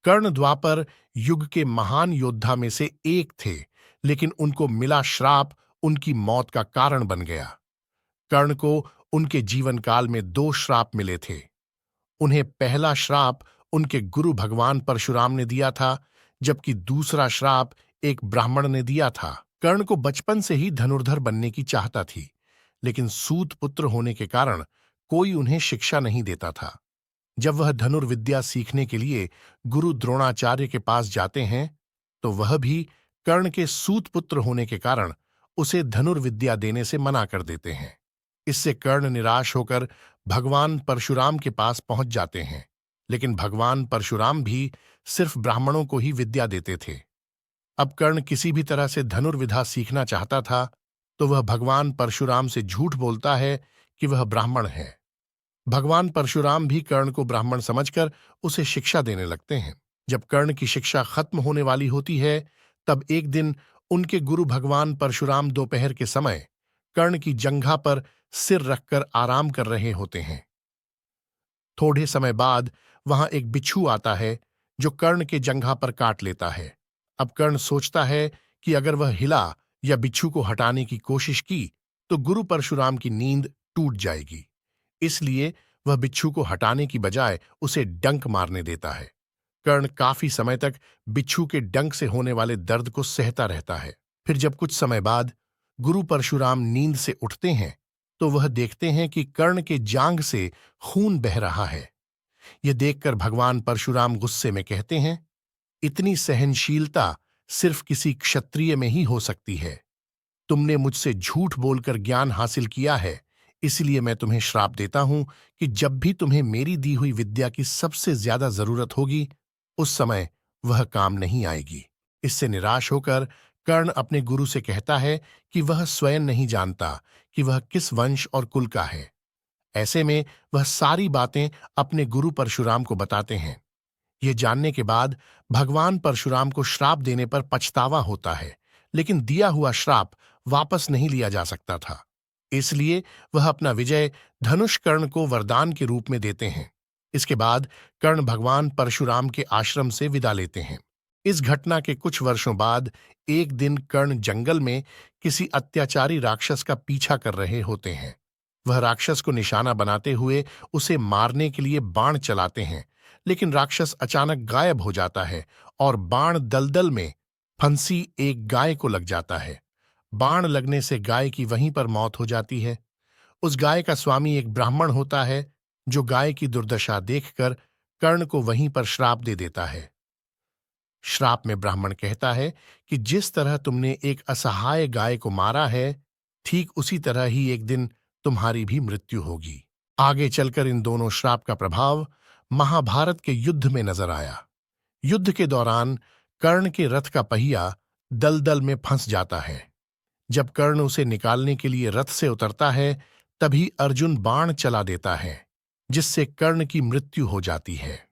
कर्ण द्वापर युग के महान योद्धा में से एक थे, लेकिन उनको मिला श्राप उनकी मौत का कारण बन गया। कर्ण को उनके जीवन काल में 2 श्राप मिले थे। उन्हें पहला श्राप उनके गुरु भगवान परशुराम ने दिया था, जबकि दूसरा श्राप एक ब्राह्मण ने दिया था। कर्ण को बचपन से ही धनुर्धर बनने की चाहता थी, लेकिन सूत पुत्र होने के कारण कोई उन्हें शिक्षा नहीं देता था। जब वह धनुर्विद्या सीखने के लिए गुरु द्रोणाचार्य के पास जाते हैं, तो वह भी कर्ण के सूत पुत्र होने के कारण उसे धनुर्विद्या देने से मना कर देते हैं। इससे कर्ण निराश होकर भगवान परशुराम के पास पहुंच जाते हैं, लेकिन भगवान परशुराम भी सिर्फ ब्राह्मणों को ही विद्या देते थे। अब कर्ण किसी भी तरह से धनुर्विद्या सीखना चाहता था, तो वह भगवान परशुराम से झूठ बोलता है कि वह ब्राह्मण है। भगवान परशुराम भी कर्ण को ब्राह्मण समझकर उसे शिक्षा देने लगते हैं। जब कर्ण की शिक्षा खत्म होने वाली होती है, तब एक दिन उनके गुरु भगवान परशुराम दोपहर के समय कर्ण की जंघा पर सिर रखकर आराम कर रहे होते हैं। थोड़े समय बाद वहां एक बिच्छू आता है, जो कर्ण के जंघा पर काट लेता है। अब कर्ण सोचता है कि अगर वह हिला या बिच्छू को हटाने की कोशिश की, तो गुरु परशुराम की नींद टूट जाएगी। इसलिए वह बिच्छू को हटाने की बजाय उसे डंक मारने देता है। कर्ण काफी समय तक बिच्छू के डंक से होने वाले दर्द को सहता रहता है। फिर जब कुछ समय बाद गुरु परशुराम नींद से उठते हैं, तो वह देखते हैं कि कर्ण के जांघ से खून बह रहा है। यह देखकर भगवान परशुराम गुस्से में कहते हैं, इतनी सहनशीलता सिर्फ किसी क्षत्रिय में ही हो सकती है। तुमने मुझसे झूठ बोलकर ज्ञान हासिल किया है, इसलिए मैं तुम्हें श्राप देता हूं कि जब भी तुम्हें मेरी दी हुई विद्या की सबसे ज्यादा जरूरत होगी, उस समय वह काम नहीं आएगी। इससे निराश होकर कर्ण अपने गुरु से कहता है कि वह स्वयं नहीं जानता कि वह किस वंश और कुल का है। ऐसे में वह सारी बातें अपने गुरु परशुराम को बताते हैं। यह जानने के बाद भगवान परशुराम को श्राप देने पर पछतावा होता है, लेकिन दिया हुआ श्राप वापस नहीं लिया जा सकता था। इसलिए वह अपना विजय धनुष कर्ण को वरदान के रूप में देते हैं। इसके बाद कर्ण भगवान परशुराम के आश्रम से विदा लेते हैं। इस घटना के कुछ वर्षों बाद एक दिन कर्ण जंगल में किसी अत्याचारी राक्षस का पीछा कर रहे होते हैं। वह राक्षस को निशाना बनाते हुए उसे मारने के लिए बाण चलाते हैं, लेकिन राक्षस अचानक गायब हो जाता है और बाण दलदल में फंसी एक गाय को लग जाता है। बाण लगने से गाय की वहीं पर मौत हो जाती है। उस गाय का स्वामी एक ब्राह्मण होता है, जो गाय की दुर्दशा देखकर कर्ण को वहीं पर श्राप दे देता है। श्राप में ब्राह्मण कहता है कि जिस तरह तुमने एक असहाय गाय को मारा है, ठीक उसी तरह ही एक दिन तुम्हारी भी मृत्यु होगी। आगे चलकर इन दोनों श्राप का प्रभाव महाभारत के युद्ध में नजर आया। युद्ध के दौरान कर्ण के रथ का पहिया दलदल में फंस जाता है। जब कर्ण उसे निकालने के लिए रथ से उतरता है, तभी अर्जुन बाण चला देता है, जिससे कर्ण की मृत्यु हो जाती है।